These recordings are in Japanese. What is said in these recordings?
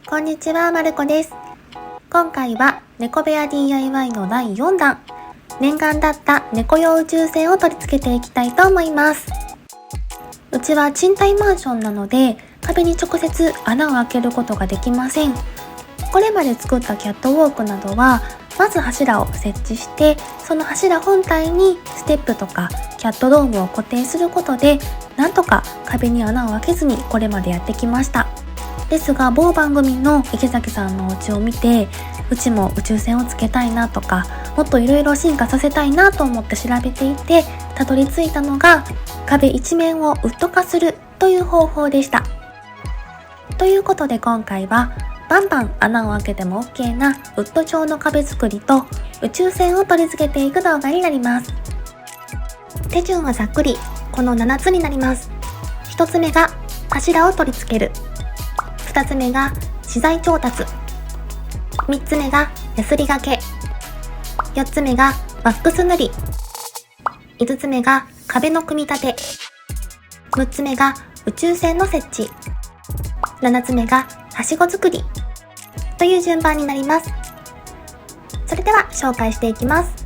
こんにちは、まるこです。今回は猫部屋 DIY の第4弾、念願だった猫用宇宙船を取り付けていきたいと思います。うちは賃貸マンションなので、壁に直接穴を開けることができません。これまで作ったキャットウォークなどは、まず柱を設置して、その柱本体にステップとかキャットドームを固定することで、なんとか壁に穴を開けずにこれまでやってきました。ですが、某番組の池崎さんのお家を見て、うちも宇宙船をつけたいなとか、もっといろいろ進化させたいなと思って調べていて、たどり着いたのが壁一面をウッド化するという方法でした。ということで今回はバンバン穴を開けても OK なウッド調の壁作りと宇宙船を取り付けていく動画になります。手順はざっくりこの7つになります。1つ目が柱を取り付ける、2つ目が資材調達、3つ目がヤスリ掛け、4つ目がワックス塗り、5つ目が壁の組み立て、6つ目が宇宙船の設置、7つ目がはしご作りという順番になります。それでは紹介していきます。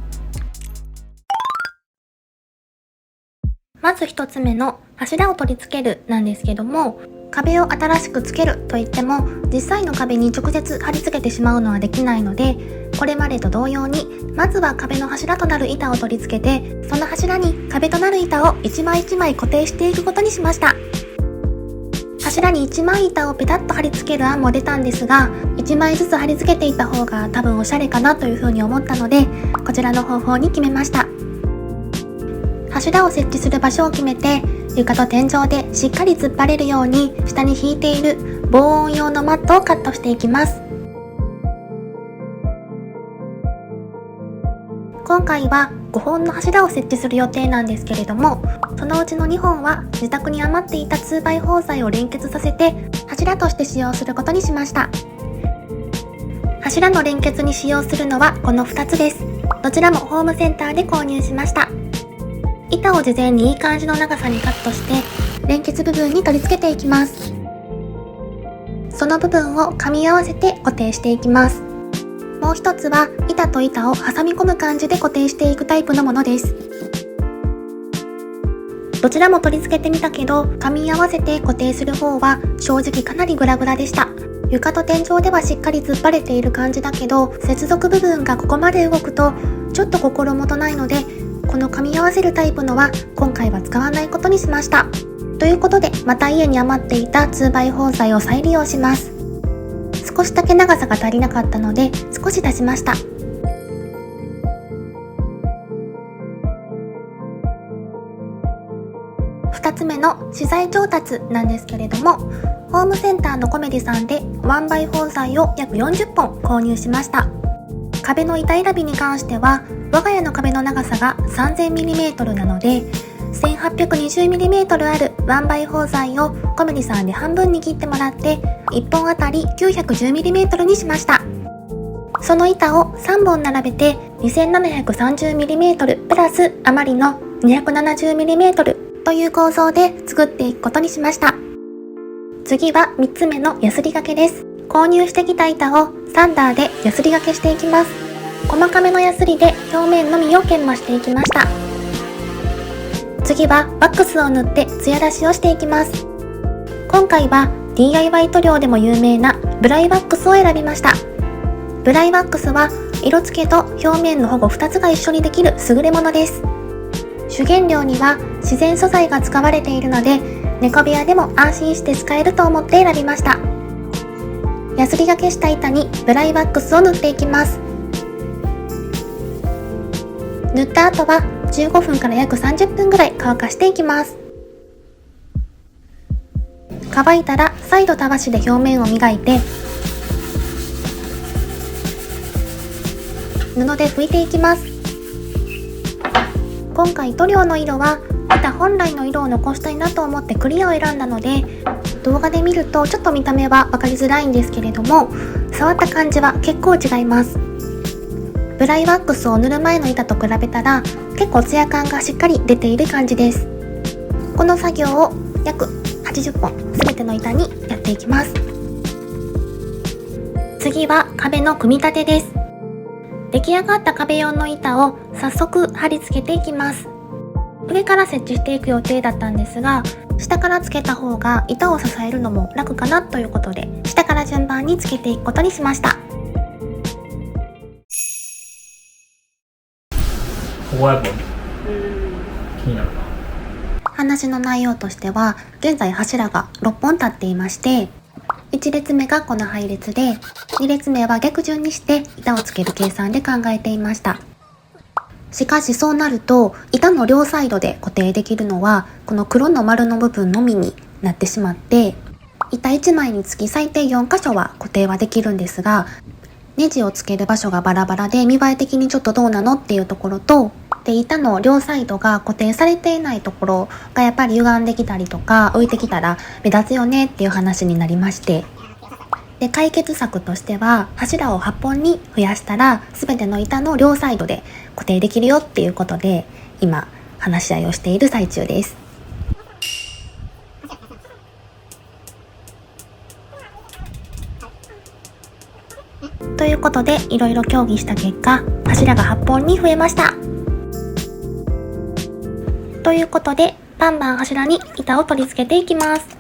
まず1つ目の柱を取り付けるなんですけども、壁を新しくつけるといっても実際の壁に直接貼り付けてしまうのはできないので、これまでと同様にまずは壁の柱となる板を取り付けて、その柱に壁となる板を一枚一枚固定していくことにしました。柱に1枚板をペタッと貼り付ける案も出たんですが、1枚ずつ貼り付けていった方が多分おしゃれかなというふうに思ったので、こちらの方法に決めました。柱を設置する場所を決めて、床と天井でしっかり突っ張れるように下に引いている防音用のマットをカットしていきます。今回は5本の柱を設置する予定なんですけれども、そのうちの2本は自宅に余っていた 2x 縫材を連結させて柱として使用することにしました。柱の連結に使用するのはこの2つです。どちらもホームセンターで購入しました。板を事前にいい感じの長さにカットして連結部分に取り付けていきます。その部分を噛み合わせて固定していきます。もう一つは板と板を挟み込む感じで固定していくタイプのものです。どちらも取り付けてみたけど、噛み合わせて固定する方は正直かなりグラグラでした。床と天井ではしっかり突っ張れている感じだけど、接続部分がここまで動くとちょっと心もとないので、この噛み合わせるタイプのは今回は使わないことにしました。ということで、また家に余っていた 2x 縫材を再利用します。少しだけ長さが足りなかったので少し足しました。2つ目の資材調達なんですけれども、ホームセンターのコメディさんで 1x 縫材を約40本購入しました。壁の板選びに関しては、我が家の壁の長さが 3000mm なので 1820mm ある 1x 縫材をコメディさんで半分に切ってもらって1本あたり 910mm にしました。その板を3本並べて 2730mm プラス余りの 270mm という構造で作っていくことにしました。次は3つ目のヤスリ掛けです。購入してきた板をサンダーでヤスリ掛けしていきます。細かめのヤスリで表面のみを研磨していきました。次はワックスを塗って艶出しをしていきます。今回は DIY 塗料でも有名なブライワックスを選びました。ブライワックスは色付けと表面の保護2つが一緒にできる優れものです。主原料には自然素材が使われているので、猫部屋でも安心して使えると思って選びました。ヤスリ掛けした板にブライワックスを塗っていきます。塗った後は15分から約30分ぐらい乾かしていきます。乾いたら再度たわしで表面を磨いて布で拭いていきます。今回塗料の色は板本来の色を残したいなと思ってクリアを選んだので、動画で見るとちょっと見た目は分かりづらいんですけれども、触った感じは結構違います。ブライワックスを塗る前の板と比べたら結構ツヤ感がしっかり出ている感じです。この作業を約80本すべての板にやっていきます。次は壁の組み立てです。出来上がった壁用の板を早速貼り付けていきます。上から設置していく予定だったんですが、下から付けた方が板を支えるのも楽かなということで、下から順番に付けていくことにしました。ここはやっぱ気になるな。話の内容としては、現在柱が6本立っていまして、1列目がこの配列で、2列目は逆順にして板をつける計算で考えていました。しかしそうなると、板の両サイドで固定できるのはこの黒の丸の部分のみになってしまって、板1枚につき最低4箇所は固定はできるんですが、ネジをつける場所がバラバラで見栄え的にちょっとどうなのっていうところと、で板の両サイドが固定されていないところがやっぱり歪んできたりとか浮いてきたら目立つよねっていう話になりまして、で解決策としては柱を8本に増やしたら全ての板の両サイドで固定できるよっていうことで、今話し合いをしている最中です。ということでいろいろ協議した結果、柱が8本に増えました。ということでバンバン柱に板を取り付けていきます。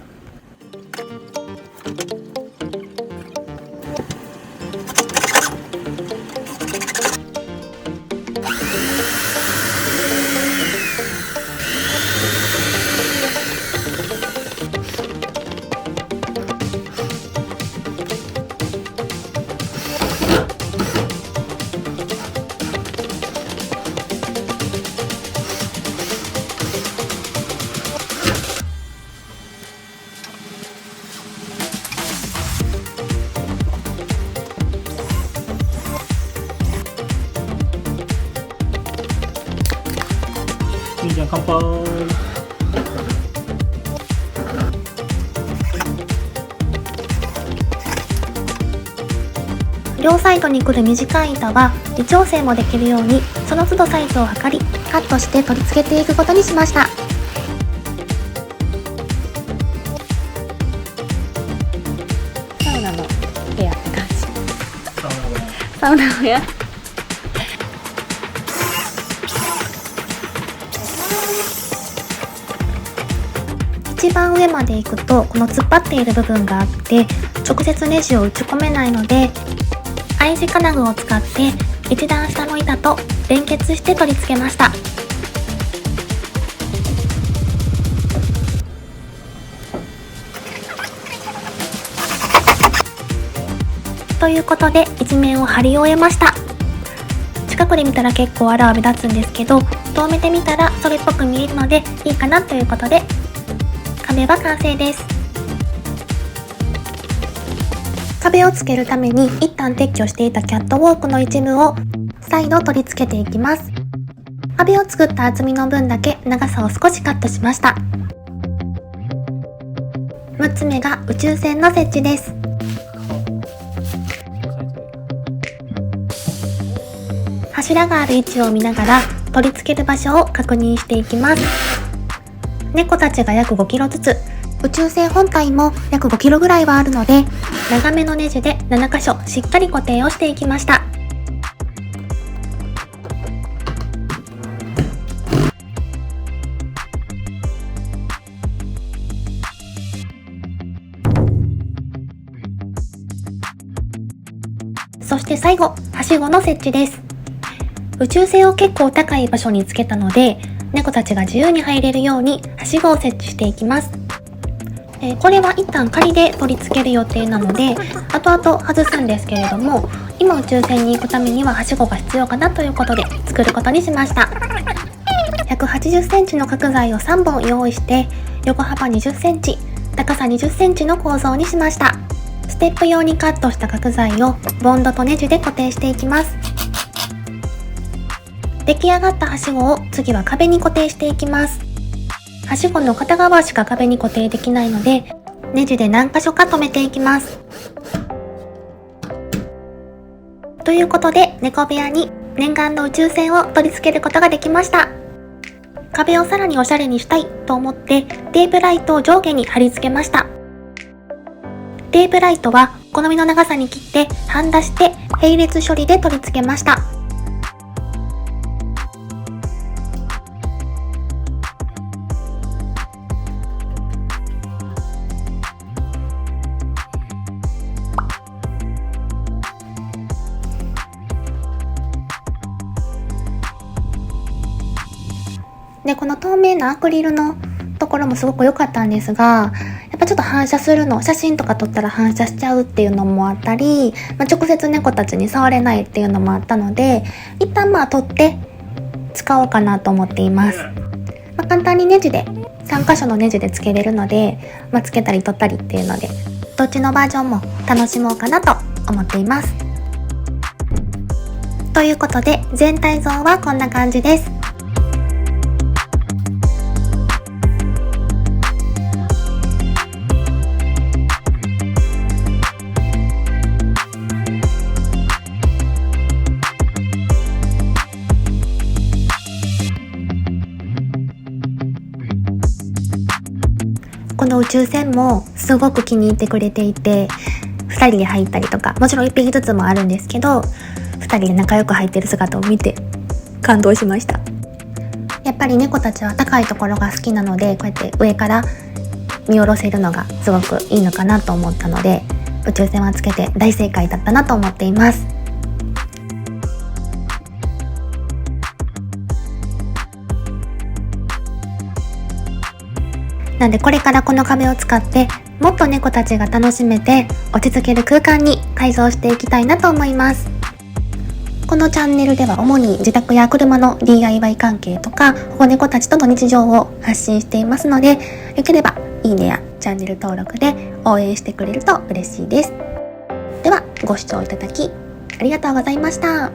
みーちゃん乾杯。両サイドに来る短い板は微調整もできるように、その都度サイズを測りカットして取り付けていくことにしました。サウナの部屋って感じ。サウナの部屋。一番上まで行くとこの突っ張っている部分があって直接ネジを打ち込めないので、I 字金具を使って一段下の板と連結して取り付けました。ということで一面を貼り終えました。近くで見たら結構あらは目立つんですけど、遠目で見たらそれっぽく見えるのでいいかなということで、壁は完成です。壁をつけるために一旦撤去していたキャットウォークの一部を再度取り付けていきます。壁を作った厚みの分だけ長さを少しカットしました。6つ目が宇宙船の設置です。柱がある位置を見ながら取り付ける場所を確認していきます。猫たちが約5キロずつ、宇宙船本体も約5キロぐらいはあるので、長めのネジで7箇所しっかり固定をしていきました。そして最後、はしごの設置です。宇宙船を結構高い場所につけたので、猫たちが自由に入れるようにはしごを設置していきます。これは一旦仮で取り付ける予定なので、後々外すんですけれども、今宇宙船に行くためにははしごが必要かなということで作ることにしました。180センチの角材を3本用意して、横幅20センチ、高さ20センチの構造にしました。ステップ用にカットした角材をボンドとネジで固定していきます。出来上がったはしごを次は壁に固定していきます。はしごの片側しか壁に固定できないので、ネジで何箇所か留めていきます。ということで、猫部屋に念願の宇宙船を取り付けることができました。壁をさらにおしゃれにしたいと思ってテープライトを上下に貼り付けました。テープライトはお好みの長さに切って半出して並列処理で取り付けました。で、この透明なアクリルのところもすごく良かったんですが、やっぱちょっと反射するの、写真とか撮ったら反射しちゃうっていうのもあったり、直接猫たちに触れないっていうのもあったので、一旦撮って使おうかなと思っています。簡単にネジで、3箇所のネジでつけれるので、つけたり取ったりっていうので、どっちのバージョンも楽しもうかなと思っています。ということで、全体像はこんな感じです。この宇宙船もすごく気に入ってくれていて、2人で入ったりとか、もちろん1匹ずつもあるんですけど、2人で仲良く入ってる姿を見て感動しました。やっぱり猫たちは高いところが好きなので、こうやって上から見下ろせるのがすごくいいのかなと思ったので、宇宙船はつけて大正解だったなと思っています。なんでこれからこの壁を使ってもっと猫たちが楽しめて落ち着ける空間に改造していきたいなと思います。このチャンネルでは主に自宅や車の DIY 関係とか保護猫たちとの日常を発信していますので、よければいいねやチャンネル登録で応援してくれると嬉しいです。ではご視聴いただきありがとうございました。